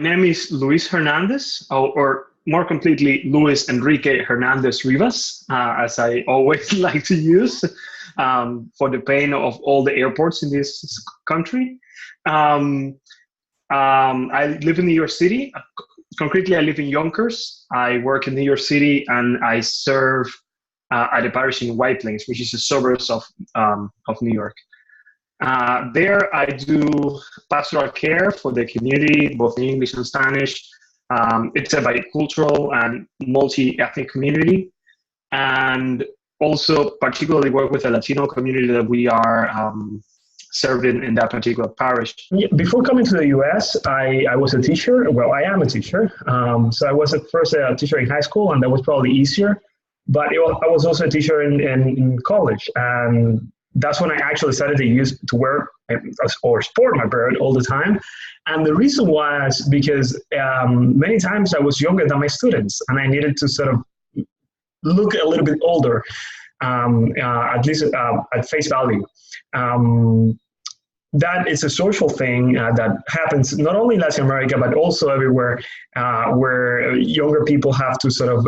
name is Luis Hernandez, or more completely, Luis Enrique Hernández Rivas, as I always like to use for the pain of all the airports in this country. I live in New York City. Concretely, I live in Yonkers. I work in New York City, and I serve at a parish in White Plains, which is the suburbs of New York. There, I do pastoral care for the community, both in English and Spanish. It's a bicultural and multi-ethnic community, and also particularly work with the Latino community that we are serving in that particular parish. Yeah, before coming to the US, I was a teacher. Well, I am a teacher. So I was at first a teacher in high school, and that was probably easier. But I was also a teacher in college, and that's when I actually started to wear or sport my beard all the time. And the reason was because many times I was younger than my students, and I needed to sort of look a little bit older, at least at face value. That is a social thing that happens not only in Latin America, but also everywhere, where younger people have to sort of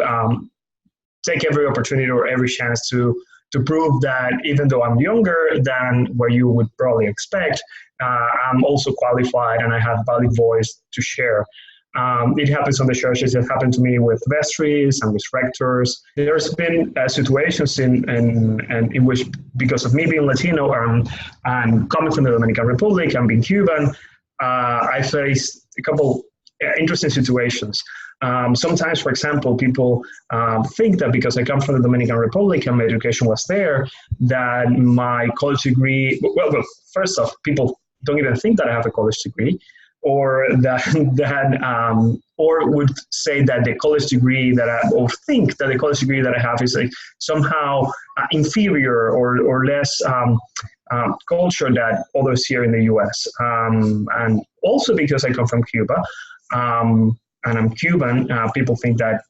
take every opportunity or every chance to prove that even though I'm younger than what you would probably expect, I'm also qualified and I have valid voice to share. It happens on the churches. It happened to me with vestries and with rectors. There's been situations in which, because of me being Latino and coming from the Dominican Republic and being Cuban, I faced a couple interesting situations. Sometimes, for example, people think that because I come from the Dominican Republic and my education was there, that my college degree, well, first off, people don't even think that I have a college degree, or or would say that the college degree or think that the college degree that I have is like somehow inferior or less culture than others here in the US. And also because I come from Cuba, and I'm Cuban, people think that,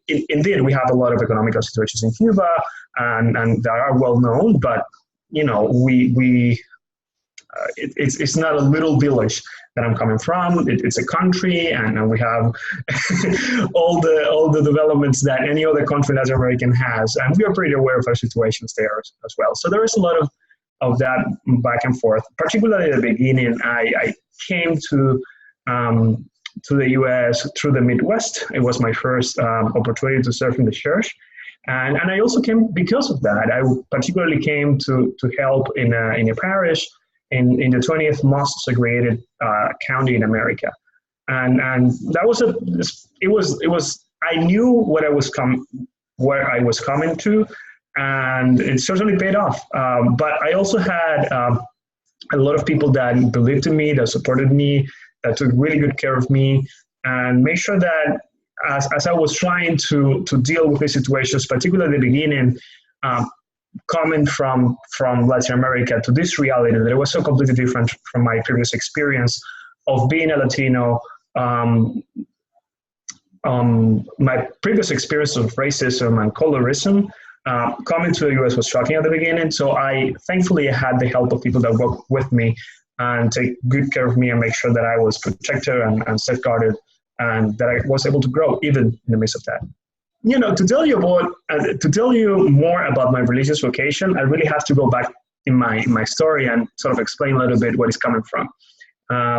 indeed we have a lot of economical situations in Cuba, and that are well known, but, it's not a little village that I'm coming from. It's a country, and we have all the developments that any other country Latin American has, and we are pretty aware of our situations there as well. So there is a lot of that back and forth. Particularly at the beginning, I came to the U.S. through the Midwest. It was my first opportunity to serve in the church. And I also came because of that. I particularly came to help in a parish in the 20th most segregated county in America. And that was I knew where I was coming to, and it certainly paid off. But I also had a lot of people that believed in me, that supported me, that took really good care of me, and made sure that as I was trying to deal with these situations, particularly at the beginning, coming from Latin America to this reality that it was so completely different from my previous experience of being a Latino. My previous experience of racism and colorism, coming to the US was shocking at the beginning. So I thankfully had the help of people that work with me and take good care of me and make sure that I was protected and safeguarded, and that I was able to grow even in the midst of that. To tell you more about my religious vocation, I really have to go back in my story and sort of explain a little bit where it's coming from.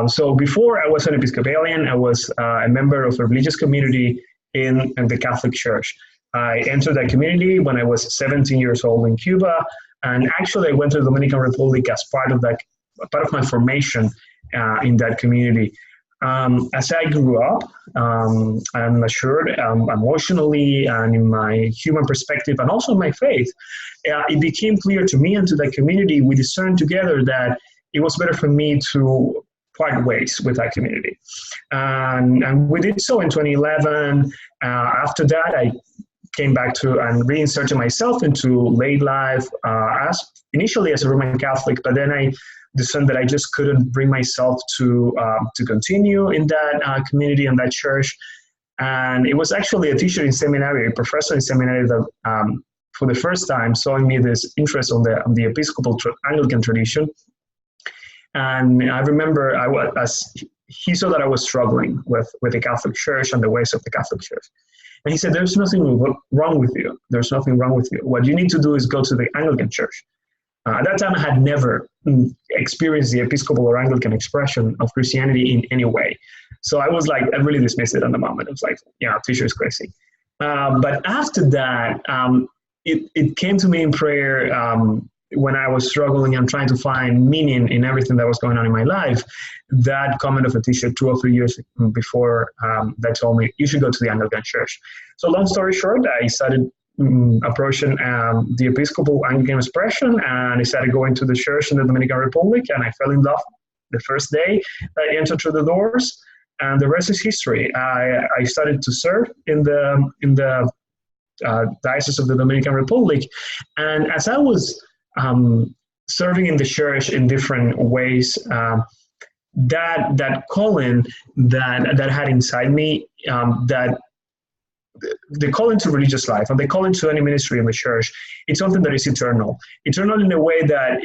So before I was an Episcopalian, I was a member of a religious community in the Catholic Church. I entered that community when I was 17 years old in Cuba, and actually I went to the Dominican Republic as part of my formation in that community. As I grew up and matured emotionally and in my human perspective and also in my faith, it became clear to me and to that community, we discerned together that it was better for me to part ways with that community. And we did so in 2011. After that, I came back to and reinserted myself into lay life initially as a Roman Catholic, but then I discerned that I just couldn't bring myself to continue in that community and that church. And it was actually a teacher in seminary, a professor in seminary that for the first time saw in me this interest on the Episcopal Anglican tradition. And I remember as he saw that I was struggling with the Catholic Church and the ways of the Catholic Church. And he said, there's nothing wrong with you. There's nothing wrong with you. What you need to do is go to the Anglican Church. At that time, I had never experienced the Episcopal or Anglican expression of Christianity in any way. So I was like, I really dismissed it at the moment. It was like, yeah, teacher is crazy. But after that, it came to me in prayer when I was struggling and trying to find meaning in everything that was going on in my life. That comment of a teacher 2 or 3 years before that told me, you should go to the Anglican Church. So long story short, I started approaching the Episcopal Anglican expression, and I started going to the church in the Dominican Republic, and I fell in love the first day that I entered through the doors, and the rest is history. I started to serve in the Diocese of the Dominican Republic, and as I was serving in the church in different ways, that calling that I had inside me, that the calling to religious life and the calling to any ministry in the church, it's something that is eternal in a way that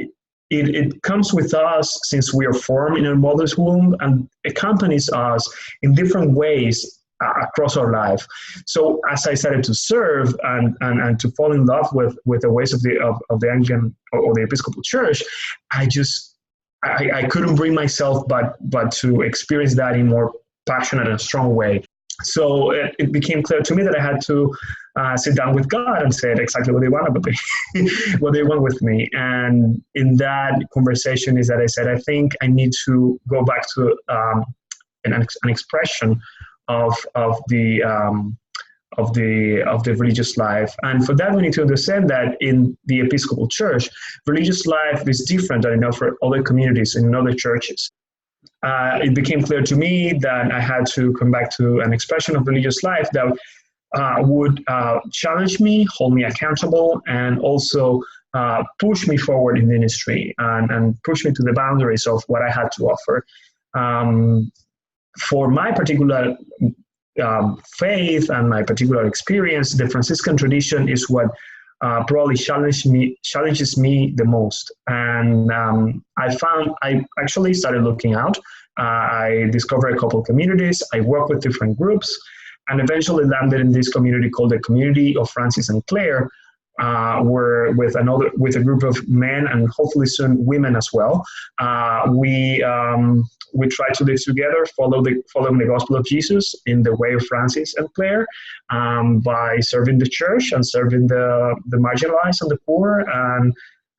it comes with us since we are formed in our mother's womb and accompanies us in different ways across our life. So as I started to serve and to fall in love with the ways of the Anglican or the Episcopal Church, I couldn't bring myself but to experience that in more passionate and strong way. So it became clear to me that I had to sit down with God and say exactly what they want of me, what they want with me. And in that conversation is that I said, I think I need to go back to an expression of the religious life. And for that, we need to understand that in the Episcopal Church, religious life is different than in other communities and in other churches. It became clear to me that I had to come back to an expression of religious life that would challenge me, hold me accountable, and also push me forward in ministry and push me to the boundaries of what I had to offer. For my particular faith and my particular experience, the Franciscan tradition is what probably challenges me the most. And I actually started looking out. I discovered a couple of communities. I worked with different groups and eventually landed in this community called the Community of Francis and Clare, where with a group of men and hopefully soon women as well. We try to live together, following the gospel of Jesus in the way of Francis and Clare, by serving the church and serving the marginalized and the poor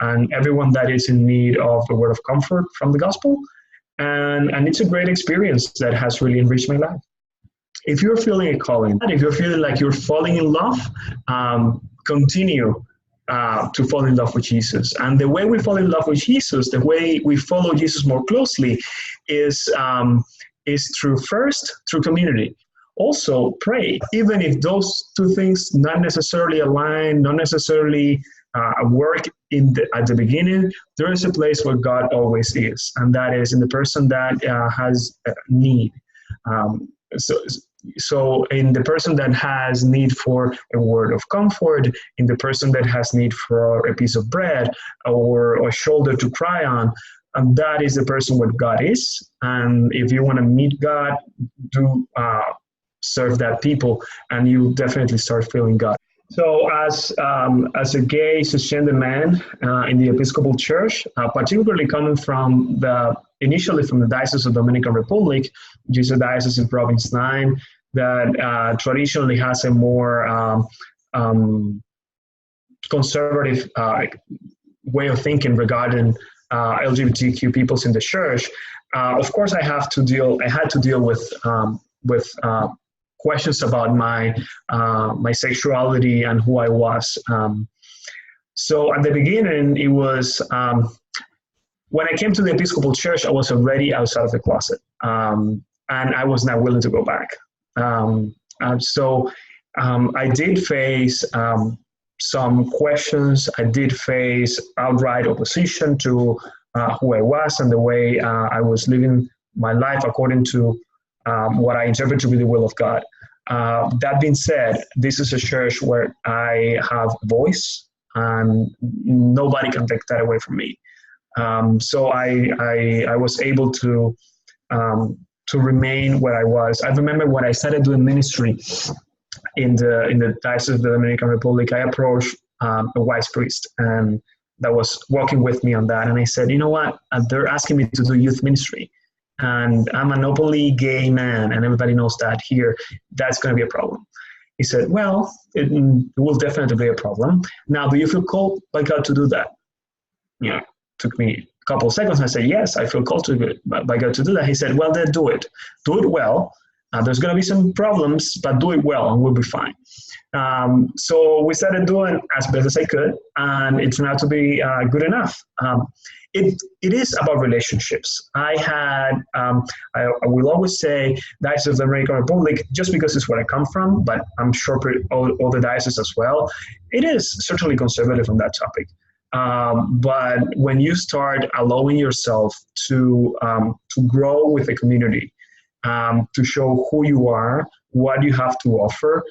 and everyone that is in need of a word of comfort from the gospel. And it's a great experience that has really enriched my life. If you're feeling a calling, if you're feeling like you're falling in love, continue to fall in love with Jesus. And the way we fall in love with Jesus, the way we follow Jesus more closely is through community. Also pray, even if those two things not necessarily align, not necessarily work at the beginning, there is a place where God always is, and that is in the person that has need. So in the person that has need for a word of comfort, in the person that has need for a piece of bread or a shoulder to cry on, and that is the person where God is. And if you want to meet God, do serve that people, and you definitely start feeling God. So as a gay cisgender man in the Episcopal Church, particularly coming initially from the Diocese of the Dominican Republic, which is a diocese in Province 9 that traditionally has a more conservative way of thinking regarding LGBTQ peoples in the church. Of course, I had to deal with questions about my sexuality and who I was. So at the beginning, it was when I came to the Episcopal Church, I was already outside of the closet, and I was not willing to go back. So I did face some questions. I did face outright opposition to who I was and the way I was living my life according to what I interpret to be the will of God. That being said, this is a church where I have a voice, and nobody can take that away from me. So I was able to remain where I was. I remember when I started doing ministry in the Diocese of the Dominican Republic, I approached a wise priest and that was walking with me on that. And I said, you know what? They're asking me to do youth ministry. And I'm an openly gay man, and everybody knows that here. That's going to be a problem. He said, well, it will definitely be a problem. Now, do you feel called by God to do that? Took me a couple of seconds. And I said, yes, I feel called by God to do that. He said, well, then do it. Do it well. There's going to be some problems, but do it well and we'll be fine. So we started doing as best as I could, and it turned out to be good enough. It is about relationships. I will always say Diocese of the Dominican Republic, just because it's where I come from, but I'm sure all the dioceses as well, it is certainly conservative on that topic. But when you start allowing yourself to grow with the community, to show who you are, what you have to offer,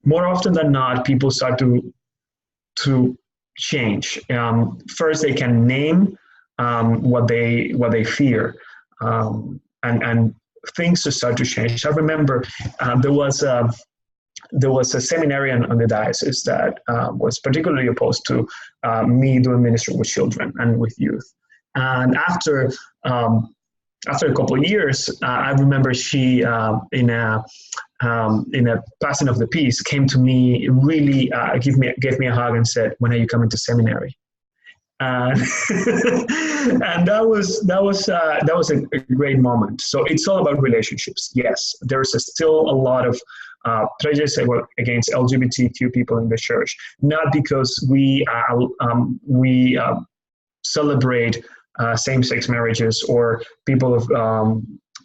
more often than not, people start to change. First, they can name what they fear, and things just start to change. I remember there was a seminarian on the diocese that was particularly opposed to me doing ministry with children and with youth. And after a couple of years, I remember she, in a passing of the peace, came to me, really gave me a hug and said, "When are you coming to seminary?" And that was a great moment. So it's all about relationships. Yes, there's still a lot of prejudice against LGBTQ people in the church, not because we celebrate same-sex marriages or people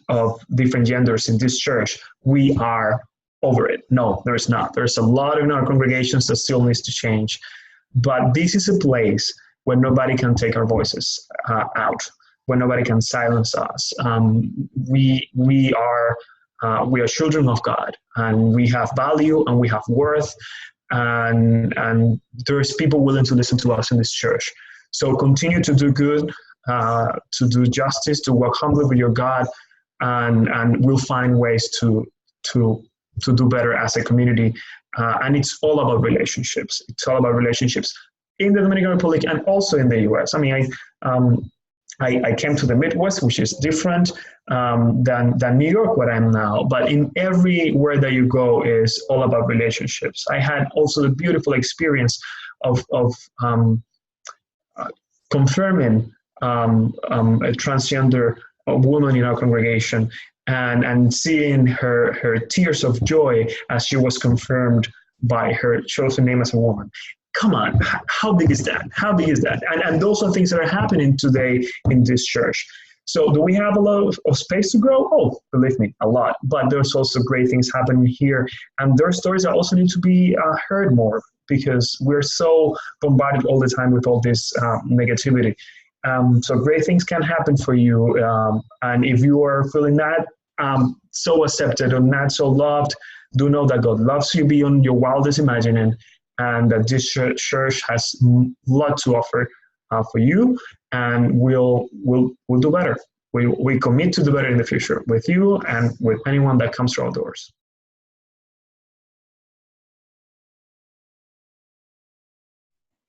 of different genders in this church. We are over it. No, there's not. There's a lot in our congregations that still needs to change. But this is a place where nobody can take our voices out, where nobody can silence us. We are children of God, and we have value and we have worth, and there's people willing to listen to us in this church. So continue to do good, to do justice, to work humbly with your God, and we'll find ways to do better as a community. And it's all about relationships. It's all about relationships in the Dominican Republic and also in the US. I mean, I came to the Midwest, which is different than New York, where I am now. But in everywhere that you go is all about relationships. I had also the beautiful experience of confirming a transgender woman in our congregation, and seeing her tears of joy as she was confirmed by her chosen name as a woman. Come on, how big is that? How big is that? And those are things that are happening today in this church. So do we have a lot of space to grow? Oh, believe me, a lot. But there's also great things happening here. And there are stories that also need to be heard more, because we're so bombarded all the time with all this negativity. So great things can happen for you. And if you are feeling not so accepted or not so loved, do know that God loves you beyond your wildest imagining, and that this church has a lot to offer for you, and we'll do better. We commit to do better in the future with you and with anyone that comes through our doors.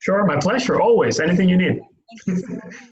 Sure, my pleasure, always. Anything you need.